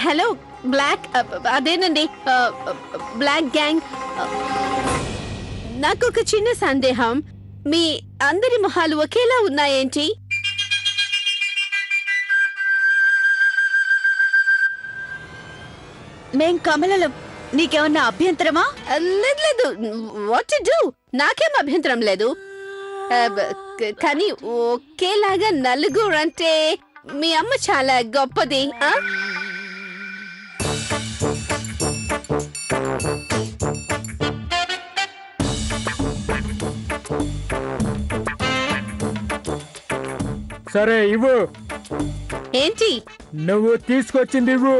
Hello black అదేనండి black gang. నాకు ఒక చిన్న సందేహం, మీ అందరి మొహాలు ఒకేలా ఉన్నాయేంటి? మేం కమలలం, నీకేమన్నా అభ్యంతరమా? లేదు లేదు, వాట్ టు డూ, నాకేం అభ్యంతరం లేదు. కానీ ఒకేలాగా నలుగురు అంటే మీ అమ్మ చాలా గొప్పది. సరే ఇవ్వు. ఏంటి? నువ్వు తీసుకొచ్చింది ఇవ్వు.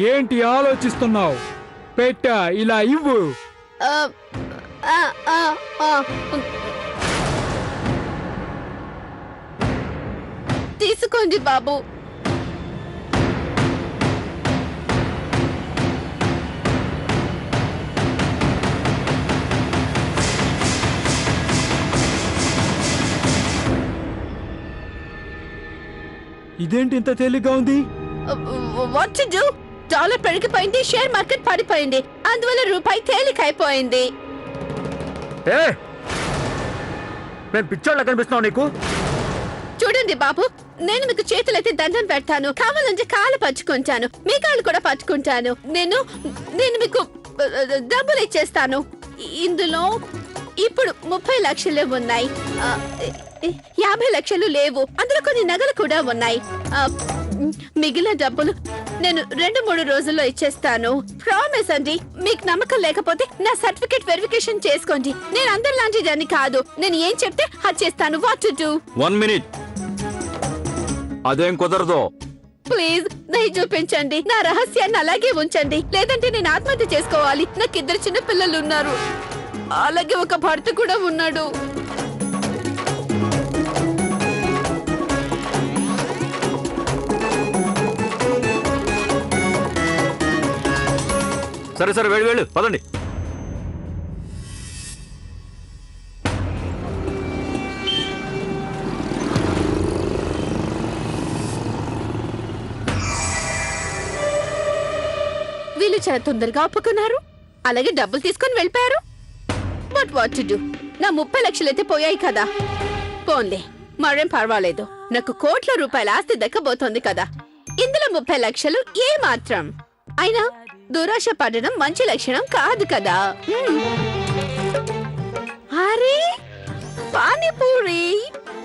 ఏంటి ఆలోచిస్తున్నావు? పెట్ట ఇలా ఇవ్వు. తీసుకోండి బాబు. ఇదేంటి ఇంత తేలిగ్గా ఉంది? What to do? డాలర్ పెరిగిపోయింది, షేర్ మార్కెట్ పడిపోయింది, అందువల్ల రూపాయి తేలికైపోయింది. పిచ్చోళ్ళ కనిపిస్తున్నావు నీకు? చూడండి బాబు, నేను మీకు చేతులైతే దండం పెడతాను, కావాలంటే కాళ్ళు పట్టుకుంటాను, మీ కాళ్ళు కూడా పట్టుకుంటాను. నేను మీకు డబ్బులు ఇచ్చేస్తాను. ఇందులో ఇప్పుడు 30 లక్షలు ఉన్నాయి, 50 లక్షలు లేవు, అందులో కొన్ని నగలు కూడా ఉన్నాయి. మిగిలిన డబ్బులు నేను 2-3 రోజుల్లో ఇచ్చేస్తాను. ప్రామిస్ అండి. మీకు నమ్మకం లేకపోతే నా సర్టిఫికేట్ వెరిఫికేషన్ చేసుకోండి. నేను అందరిలాంటి దాన్ని కాదు, నేను ఏం చెప్తే అది చేస్తాను. What to do? 1 మినిట్. అదేం కుదరదు. ప్లీజ్ దయ చూపించండి, నా రహస్యాన్ని అలాగే ఉంచండి, లేదంటే నేను ఆత్మహత్య చేసుకోవాలి. నాకు 2 చిన్న పిల్లలు ఉన్నారు, అలాగే ఒక భర్త కూడా ఉన్నాడు. సరే సరే వెళ్ళు పదండి. వీళ్ళు చాలా తొందరగా ఒప్పుకున్నారు, అలాగే డబ్బులు తీసుకొని వెళ్ళిపోయారు. But what to do? నా 30 లక్షలు అయితే పోయాయి కదా. పోన్లే, మరేం పర్వాలేదు, నాకు కోట్ల రూపాయల ఆస్తి దక్కబోతోంది కదా. ఇందులో 30 లక్షలు ఏ మాత్రం. అయినా దురాశ పడడం మంచి లక్షణం కాదు కదా. అరే పానీపూరి,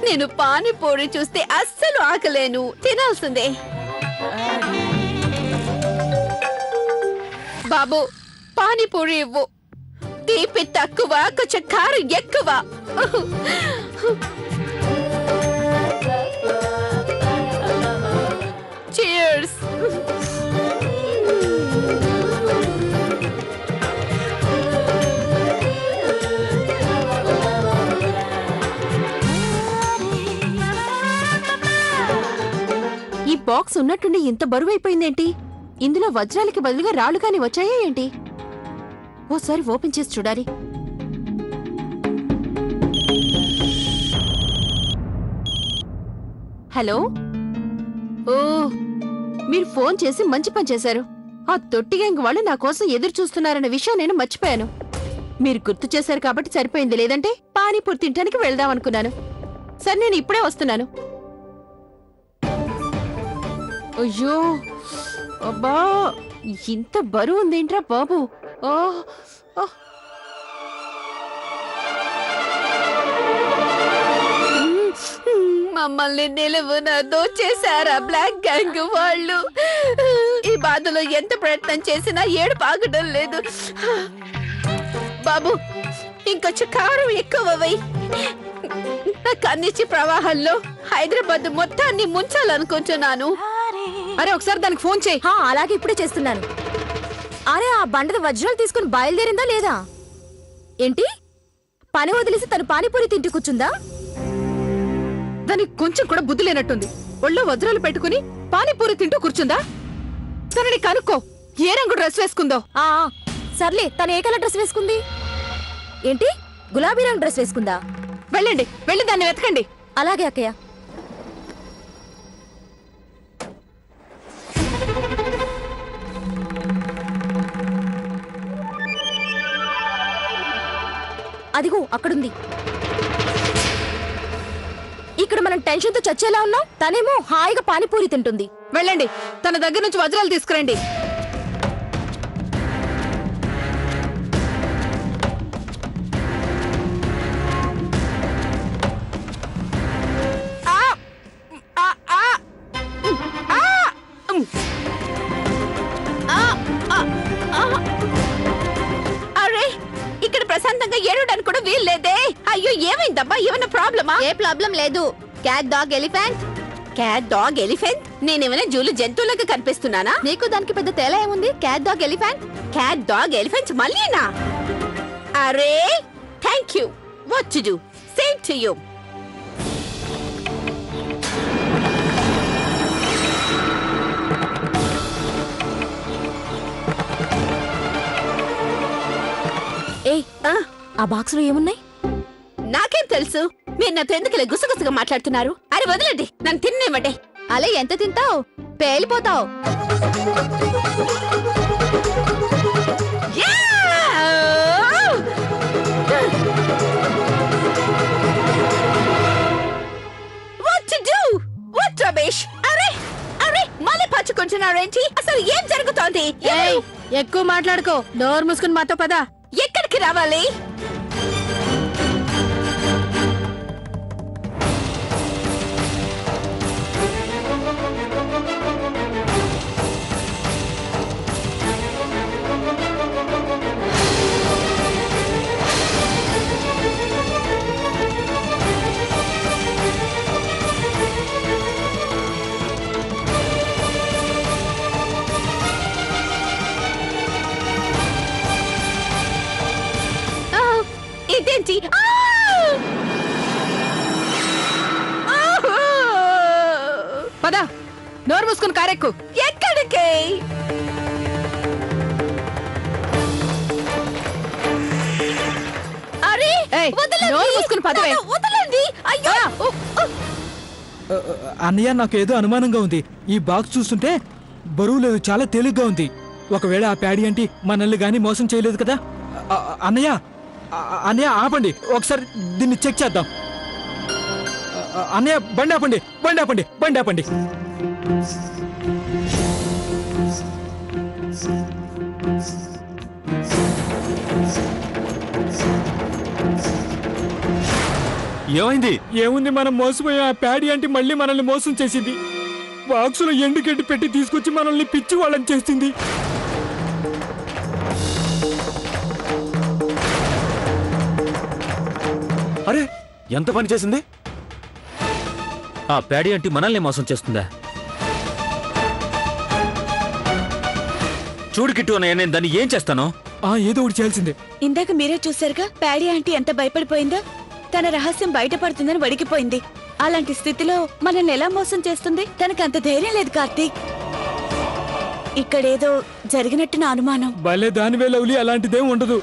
నేను పానీపూరి చూస్తే అస్సలు ఆకలేను, తినాల్సిందే. బాబు పానీపూరి ఇవ్వు. తీపి తక్కువ, కొంచెం కారం ఎక్కువ. Cheers. ఈ బాక్స్ ఉన్నట్టుండి ఇంత బరువైపోయిందేంటి? ఇందులో వజ్రాలకి బదులుగా రాళ్ళు కాని వచ్చాయా ఏంటి? ఓసారి ఓపెన్ చేసి చూడాలి. హలో, ఓ మీరు ఫోన్ చేసి మంచి పని చేశారు. ఆ తొట్టి గ్యాంగ్ వాళ్ళు నా కోసం ఎదురు చూస్తున్నారన్న విషయం నేను మర్చిపోయాను. మీరు గుర్తు చేశారు కాబట్టి సరిపోయింది, లేదంటే పానీపూరి తినడానికి వెళ్దాం అనుకున్నాను. సరే నేను ఇప్పుడే వస్తున్నాను. అయ్యో అబ్బా, ఇంత బరువు ఉందేంట్రా బాబు. మమ్మల్ని నిలువున దోచేశారా బ్లాక్ గ్యాంగ్ వాళ్ళు. ఈ బాధలో ఎంత ప్రయత్నం చేసినా ఏడుపు ఆగడం లేదు. బాబు ఇంకొంచెం కారం ఎక్కువై నా కన్నిచ్చి ప్రవాహంలో హైదరాబాద్ మొత్తాన్ని ముంచాలనుకుంటున్నాను. అరే ఒకసారి దానికి ఫోన్ చేయి. అలాగే ఇప్పుడే చేస్తున్నాను. అరే ఆ బండద వజ్రాలు తీసుకుని బయలుదేరిందా లేదా? ఏంటి పని వదిలేసి తను పానీపూరి తింటూ కూర్చుందా? దానికి కొంచెం కూడా బుద్ధి లేనట్టుంది. ఒళ్ళో వజ్రాలు పెట్టుకుని పానీపూరి తింటూ కూర్చుందా? తనని కనుక్కో, ఏ రంగు డ్రెస్ వేసుకుందో. సర్లే, తను ఏ కలర్ డ్రెస్ వేసుకుంది? ఏంటి, గులాబీ రంగు డ్రెస్ వేసుకుందా? వెళ్ళండి, వెళ్ళి దాన్ని వెతకండి. అలాగే అక్కయ్య. అదిగో అక్కడుంది. ఇక్కడ మనం టెన్షన్ తో చచ్చేలా ఉన్నాం, తనేమో హాయిగా పానీపూరి తింటుంది. వెళ్ళండి, తన దగ్గర నుంచి వజ్రాలు తీసుకురండి. అరే, ఇక్కడ ప్రశాంతంగా ఏడవడానికి కూడా వీల్లేదే. అయ్యో, ఏమైందబ్బా? ఏమైనా ప్రాబ్లమా? ఏ ప్రాబ్లం లేదు. Cat, dog, elephant. Cat, dog, elephant? నేనేమైనా జూలు జంతువులకు కనిపిస్తున్నానా? నీకు దానికి పెద్ద తేడా ఏముంది? Cat, dog, elephant. Cat, dog, elephant మళ్ళీనా? అరే, thank you. What to do? Same to you. ఏయ్, ఆ బాక్స్ లో ఏమున్నాయి? నాకేం తెలుసు? మీరు నాతో ఎందుకు ఇలా గుసగుసగా మాట్లాడుతున్నారు? అరే వదలండి, నన్ను తిన్నేమంటే. అలా ఎంత తింటావు? పేలిపోతావు. What to do? What rubbish? అరే అరే, మళ్ళీ పచ్చుకుంటున్నారేంటి? అసలు ఏం జరుగుతోంది? ఎక్కువ మాట్లాడుకో, డోర్ మూసుకుని మాతో పద. ఎక్కడికి రావాలి? ఇదేంటి? పద, డోర్ మూసుకుని కారెక్కు. ఎక్కడికి? అరే ఏయ్, వదలండి. నోరు మూసుకుని పదవే. నన్ను వదలండి. అయ్యో. అన్నయ్య, నాకు ఏదో అనుమానంగా ఉంది. ఈ బాక్స్ చూస్తుంటే బరువు లేదు, చాలా తేలిగ్గా ఉంది. ఒకవేళ ఆ ప్యాడీ అంటే మనల్ని గానీ మోసం చేయలేదు కదా? అన్నయ్య, అన్నయ్య ఆపండి, ఒకసారి దీన్ని చెక్ చేద్దాం. అన్నయ్య, బండి ఆపండి, బండి ఆపండి, బండి ఆపండి. ఏమైంది? ఏముంది, మనం మోసపోయాం. ఆ ప్యాడీ అంటే మళ్ళీ మనల్ని మోసం చేసింది. బాక్సులో ఎండుగడ్డి పెట్టి తీసుకొచ్చి మనల్ని పిచ్చి వాళ్ళని చేసింది. అరే, ఎంత పని చేసింది? ఆ ప్యాడీ అంటే మనల్ని మోసం చేస్తుందా? చూడు కిట్టు అన్నయ్య, నేను దాన్ని ఏం చేస్తాను? ఏదో ఒకటి చేయాల్సిందే. ఇందాక మీరే చూశారుగా, ప్యాడీ ఆంటీ ఎంత భయపడిపోయిందో. తన రహస్యం బయటపడుతుందని వడికిపోయింది. అలాంటి స్థితిలో మనల్ని ఎలా మోసం చేస్తుంది? తనకు అంత ధైర్యం లేదు కార్తీక్. ఇక్కడేదో జరిగినట్టు నా అనుమానం. భలే దానివే లవ్లీ, అలాంటిదేం ఉండదు.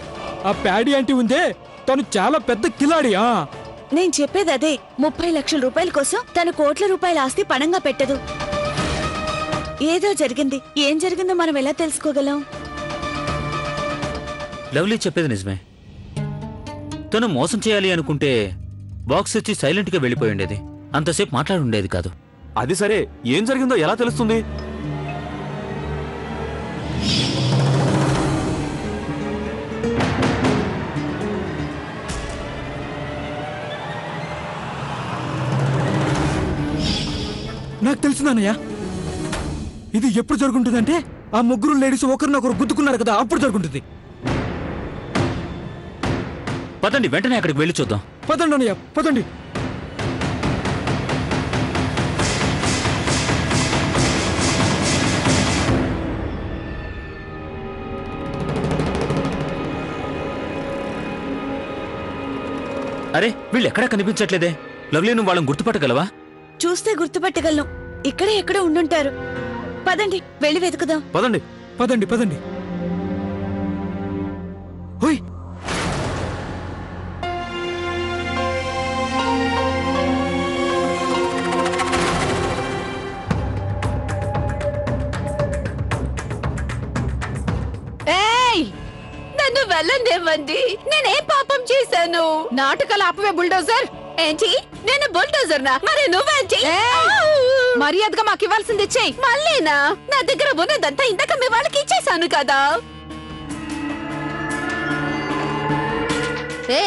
ఆ ప్యాడీ అంటే ఉందే, తను చాలా పెద్ద కిలాడి. నేను చెప్పేది అదే. 30 లక్షల రూపాయల కోసం తన కోట్ల రూపాయల ఆస్తి పణంగా పెట్టదు. ఏదో జరిగింది. ఏం జరిగిందో మనం ఎలా తెలుసుకోగలం? లవ్లీ చెప్పేది నిజమే. తను మోసం చేయాలి అనుకుంటే బాక్స్ ఇచ్చి సైలెంట్ గా వెళ్ళిపోయి ఉండేది. అంతసేపు మాట్లాడి ఉండేది కాదు. అది సరే, ఏం జరిగిందో ఎలా తెలుస్తుంది? నాకు తెలుసునానయ్యా, ఇది ఎప్పుడు జరుగుంటుందంటే ఆ ముగ్గురు లేడీస్ ఒకరినొకరు గుద్దుకున్నారు కదా, అప్పుడు జరుగుంటుంది. పదండి, వెంటనే అక్కడికి వెళ్ళి చూద్దాం. పదండి అన్నయ్య, పదండి. అరే, వీళ్ళు ఎక్కడా కనిపించట్లేదే. లవ్లీ, నువ్వు వాళ్ళని గుర్తుపట్టగలవా? చూస్తే గుర్తుపట్టగలను. ఇక్కడే ఎక్కడో ఉండుంటారు. పదండి వెళ్ళి వెతుకుదాం. పదండి. పదండి పదండి. హోయ్, ఏయ్, నన్ను వెళ్ళనివ్వండి. నేనేం పాపం చేశాను? నాటకాలు ఆపవే బుల్డోజర్. ఏంటి? నేను బుల్డోజర్ నా? మరి నువ్వేంటి? ఏయ్, మర్యాదగా మాకు ఇవ్వాల్సింది ఇచ్చేయ్. మళ్ళీనా? నా దగ్గర ఉన్నదంతా ఇందాక మీ వాళ్ళకి ఇచ్చేసాను కదా.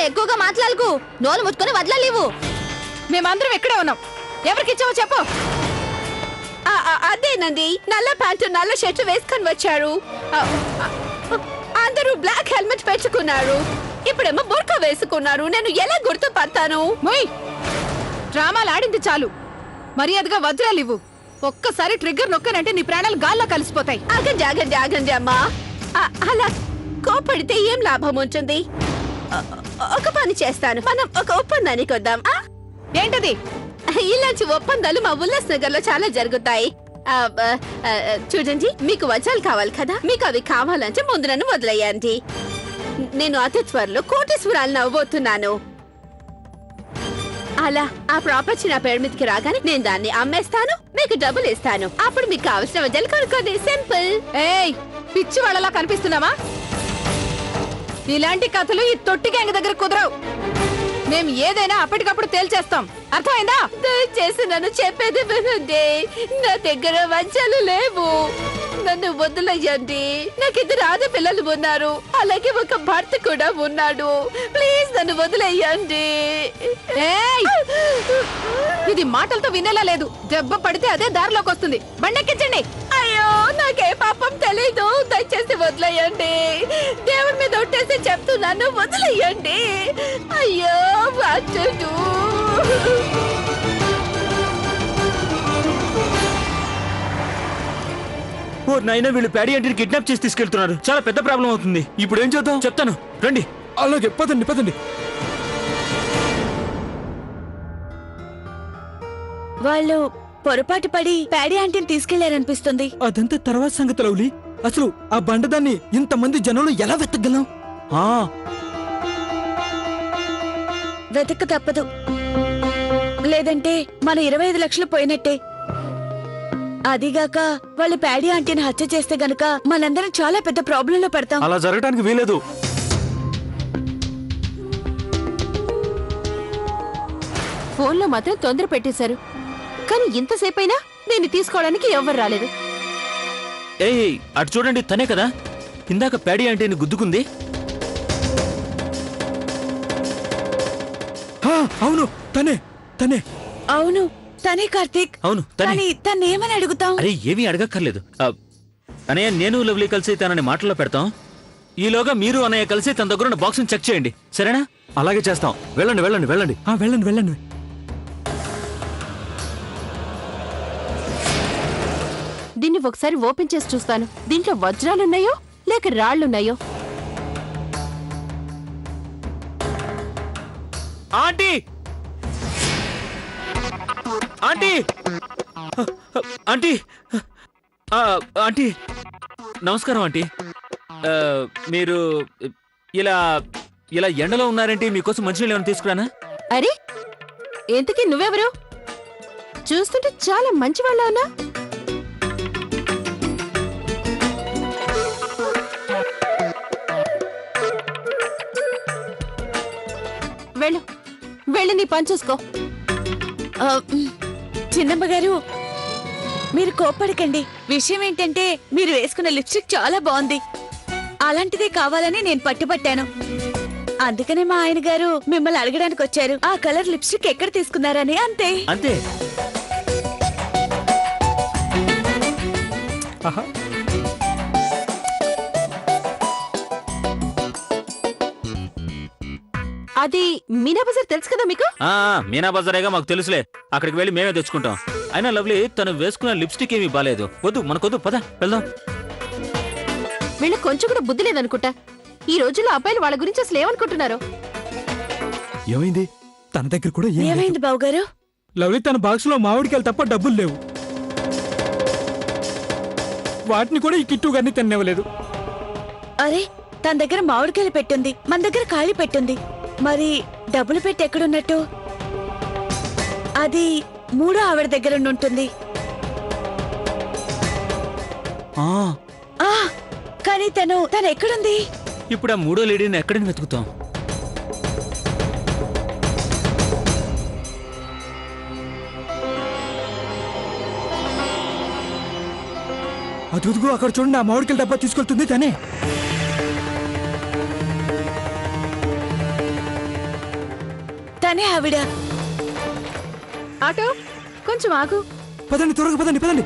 ఎక్కువగా మాట్లాడకు. నోరు ముట్టుకొని వదలలేవు. మేమందరం ఎక్కడే ఉన్నాం. ఎవరికి ఇచ్చావో చెప్పు. అదేనండి, నల్ల ప్యాంటు నల్ల షర్ట్ వేసుకొని వచ్చారు. ఆ, ఆ, అందరూ బ్లాక్ హెల్మెట్ పెట్టుకున్నారు. ఇప్పుడేమో బుర్కా వేసుకున్నారు. నేను ఎలా గుర్తుపడతాను? మొయ్, డ్రామాలు ఆడింది చాలు. మర్యాదగా వజ్రాలు ఇవ్వు. ఒక్కసారి ట్రిగ్గర్ నొక్కనంటే నీ ప్రాణాలు గాల్లో కలిసిపోతాయి. ఆగండి ఆగండి ఆగండి అమ్మా. అలా కోపడితే ఏం లాభం ఉంటుంది? ఒక పని చేస్తాను. మనం ఒక ఒప్పందానికి వద్దాం. ఏంటది? ఇలాంటి ఒప్పందాలు మా ఉల్లాస్ నగర్ లో చాలా జరుగుతాయి. చూడండి, మీకు వజ్రాలు కావాలి కదా, మీకు అవి కావాలంటే ముందు నన్ను వదిలేయండి. నేను అతి త్వరలో కోటీశ్వరాలను అవ్వబోతున్నాను. అలా ఆ ప్రాపర్టీ నా పేరు మీదకి రాగానే నేను దాన్ని అమ్మేస్తాను, మీకు డబ్బులు ఇస్తాను. అప్పుడు మీకు కావాల్సిన వజ్రాలు కొనుక్కోండి. సింపుల్. ఏయ్, పిచ్చి వాళ్ళలా కనిపిస్తున్నావా? ఇలాంటి కథలు ఈ తొట్టి గ్యాంగ్ దగ్గర కుదరవు. మేము ఏదైనా అప్పటికప్పుడు తేల్చేస్తాం. అర్థమైందా? దయచేసి నన్ను చెప్పేది వినండి. నా దగ్గర వజ్రాలు లేవు. నన్ను వదిలేయండి. నాకు 2 ఆడపిల్లలు ఉన్నారు, అలాగే ఒక భర్త కూడా ఉన్నాడు. ప్లీజ్ నన్ను వదిలేయండి. ఏయ్, ఇది మాటలతో వినేలా లేదు. దెబ్బ పడితే అదే దారిలోకి వస్తుంది. బండెక్కించండి. అయ్యో, నాకే పాపం తెలీదు. దయచేసి వదిలేయండి. దేవుడి మీద ఒట్టేసి చెప్తున్నాను, వదిలేయండి. అయ్యో, what to do? ఓ నాయనా, వీళ్ళు ప్యాడీ ఆంటీని కిడ్నాప్ చేసి తీసుకెళ్తున్నారు. చాలా పెద్ద ప్రాబ్లం అవుతుంది. ఇప్పుడు ఏం చేద్దాం? చెప్తాను, రండి. అలాగే పదండి పదండి. వాళ్ళు పొరపాటు పడి ప్యాడీ ఆంటీని తీసుకెళ్లారనిపిస్తుంది. అదంతా తర్వాత సంగతి లవ్లీ. అసలు ఆ బండదాన్ని ఇంతమంది జనంలో ఎలా వెతకగలం? ఆ, వెతక తప్పదు. లేదంటే మన 25 లక్షలు పోయినట్టే. అదిగాక వాళ్ళు ప్యాడీ ఆంటీని హత్య చేస్తే గనుక మనందరం చాలా పెద్ద ప్రాబ్లంలో పడతాం. అలా జరగడానికి వీలేదు. ఫోన్లో మాత్రం తొందర పెట్టేశారు. కానీ ఇంతసేపైనా దీన్ని తీసుకోవడానికి ఎవ్వరు రాలేదు. ఏయ్, అటు చూడండి, తనే కదా ఇందాక ప్యాడీ ఆంటీని గుద్దుకుంది. అవును, తనే తనే. అవును, తనే కార్తీక్. అవును, తనే. కానీ తన్నేమని అడుగుతాం? అరే, ఏమీ అడగక్కర్లేదు. అనయ్య, నేను లవ్లీ కలిసి తనని మాటల్లో పెడతాం. ఈలోగా మీరు అన్నయ్య కలిసి తన దగ్గర ఉన్న బాక్స్ చెక్ చేయండి, సరేనా? అలాగే చేస్తాం. వెళ్ళండి వెళ్ళండి వెళ్ళండి. వెళ్ళండి వెళ్ళండి. దీన్ని ఒకసారి ఓపెన్ చేసి చూస్తాను. దీంట్లో వజ్రాలున్నాయో లేక రాళ్లున్నాయో. ఆంటీ, ఆంటీ, ఆంటీ, ఆంటీ, నమస్కారం ఆంటీ. మీరు ఇలా ఇలా ఎండలో ఉన్నారంటే మీకోసం మంచినీళ్ళు ఏమైనా తీసుకురానా? అరే, ఎంతకీ నువ్వెవరు? చూస్తుంటే చాలా మంచి వాళ్ళ ఉన్నా. వెళ్ళు, వెళ్ళి నీ పని చూసుకో. చిన్నమ్మ గారు, మీరు కోప్పడకండి. విషయం ఏంటంటే మీరు వేసుకున్న లిప్స్టిక్ చాలా బాగుంది. అలాంటిదే కావాలని నేను పట్టుపట్టాను. అందుకనే మా ఆయన గారు మిమ్మల్ని అడగడానికి వచ్చారు. ఆ కలర్ లిప్స్టిక్ ఎక్కడ తీసుకున్నారని. అంతే అంతే. అది మీనా బజార్ తెలుసు కదా మీకు? మీనా బజారేగా, మాకు తెలుసులే. అక్కడికి వెళ్ళి మేమే తెచ్చుకుంటాం. అయినా లవ్లీ, తను వేసుకున్న లిప్స్టిక్ ఏమీ బాలేదు. వద్దు, మనకొద్దు, పద వెళ్దాం. వీళ్ళకి కొంచెం కూడా బుద్ధి లేదనుకుంటా. ఈ రోజుల్లో అబ్బాయిలు వాళ్ళ గురించి అసలు ఏమనుకుంటున్నారు? ఏమైంది? తన దగ్గర కూడా ఏం లేదు. ఏమైంది బావగారు? లవ్లీ తన బాక్స్లో మామిడికాయలు తప్ప డబ్బులు లేవు. వాటిని కూడా ఈ కిట్టు గారిని తిననివ్వలేదు. అరే తన దగ్గర మామిడికాయలు పెట్టుంది, మన దగ్గర ఖాళీ పెట్టుంది. మరి డబ్బులు పెట్టి ఎక్కడున్నట్టు? అది మూడో ఆవిడ దగ్గర ఉంటుంది. ఆ, కానీ తను ఎక్కడుంది? ఇప్పుడు ఆ మూడో లేడీని ఎక్కడని వెతుకుతాం? అదుగుో అక్కడ చూడండి, ఆ మామిడికాయల డబ్బా తీసుకెళ్తుంది తనే. తనే ఆవిడ. ఆటో కొంచెం ఆగు. పదండి, త్వరగా పదండి, పదండి.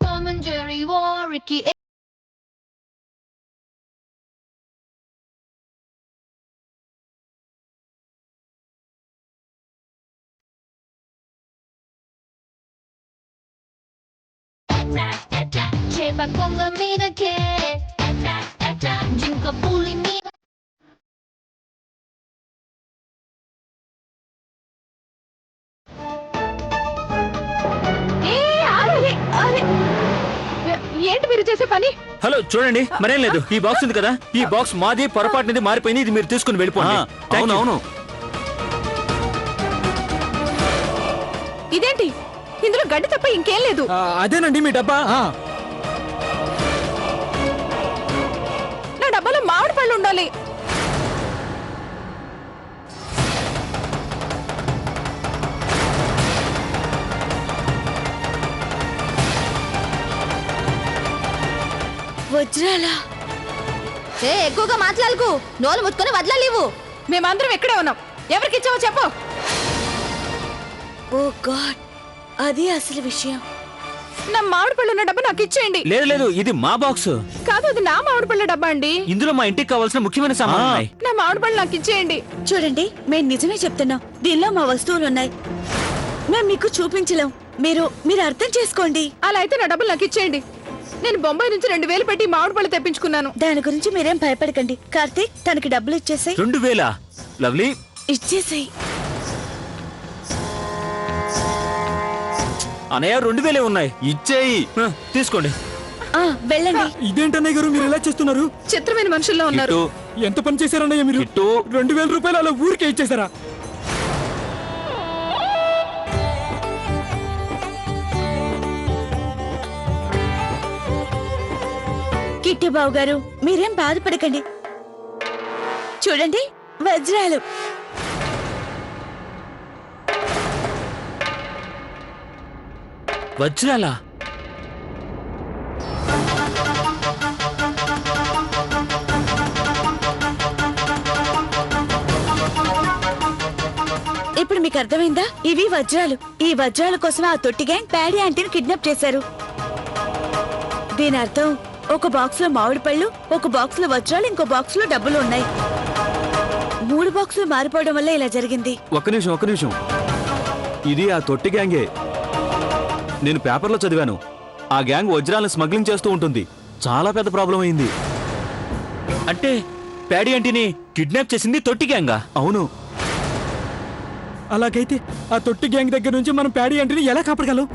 Tom and Jerry war Ricky. Chepa con la mina che Jinka bully me. ఏంటి మీరు చేసే పని? హలో చూడండి, మరేం లేదు. ఈ బాక్స్ ఉంది కదా, ఈ బాక్స్ మాది, పొరపాటునిది మారిపోయింది. ఇది మీరు తీసుకుని వెళ్ళిపోండి. అవును. ఇదేంటి ఇందులో గడ్డి తప్ప ఇంకేం లేదు. అదేనండి మీ డబ్బా. నా డబ్బాలో మామిడి పళ్ళు ఉండాలి. వజ్రాలా? ఎక్కువగా మాట్లాడకు, నోరు ముట్టుకొని వదలలేవు. మేమందరం ఎక్కడే ఉన్నాం. ఎవరికి ఇచ్చావో చెప్పు. ఓ గాడ్, అది అసలు విషయం. నా మామిడి పళ్ళు ఉన్న డబ్బా నాకు ఇచ్చేయండి. లేదు, ఇది మా బాక్స్. కాదు, అది నా మామిడి పళ్ళ డబ్బా అండి. ఇందులో మా ఇంటికి కావాల్సిన ముఖ్యమైన సామాన్లు ఉన్నాయి. నా మామిడి పళ్ళు నాకు ఇచ్చేయండి. చూడండి, మేము నిజమే చెప్తున్నాం. దీనిలో మా వస్తువులు ఉన్నాయి. మేము మీకు చూపించలేం. మీరు అర్థం చేసుకోండి. అలా అయితే నా డబ్బులు నాకు ఇచ్చేయండి. నేను బొంబాయి నుంచి 2000 పెట్టి మామిడి పళ్ళు తెప్పించుకున్నాను. దాని గురించి మీరేం భయపడకండి. కార్తీక్, తనకి డబ్బులు ఇచ్చేసాయి. 2000? లవ్లీ, ఇచ్చేసాయి. అనయ్య 2000 ఉన్నాయి, ఇచ్చేయి. తీసుకోండి. వెళ్ళండి. ఇదేంటన్నయ్య గారు మీరు ఎలా చేస్తున్నారు? చిత్రమైన మనుషుల్లో ఉన్నారు. ఎంత పని చేశారన్నయ్య మీరు? 2000 రూపాయలు అలా ఊరికే ఇచ్చేసారా? కిట్టి బాబు గారు, మీరేం బాధపడకండి. చూడండి, వజ్రాలు. వజ్రాలా? ఇప్పుడు మీకు అర్థమైందా? ఇవి వజ్రాలు. ఈ వజ్రాల కోసం ఆ తొట్టి గ్యాంగ్ ప్యాడీ ఆంటీని కిడ్నాప్ చేశారు. దీని అర్థం ఒక బాక్స్ లో మామిడి పళ్ళు, ఒక బాక్స్ లో వజ్రాలు, ఇంకో బాక్స్ లో డబ్బులు ఉన్నాయి. 3 బాక్సులు మారిపోవడం వల్ల ఇలా జరిగింది. ఒక్క నిమిషం. ఇది ఆ తొట్టి గ్యాంగే. నేను పేపర్లో చదివాను. ఆ గ్యాంగ్ వజ్రాలను స్మగ్లింగ్ చేస్తూ ఉంటుంది. చాలా పెద్ద ప్రాబ్లం అయింది. అంటే ప్యాడీ ఆంటీని కిడ్నాప్ చేసింది తొట్టి గ్యాంగా? అవును. అలాగైతే ఆ తొట్టి గ్యాంగ్ దగ్గర నుంచి మనం ప్యాడీ ఆంటీని ఎలా కాపాడగలం?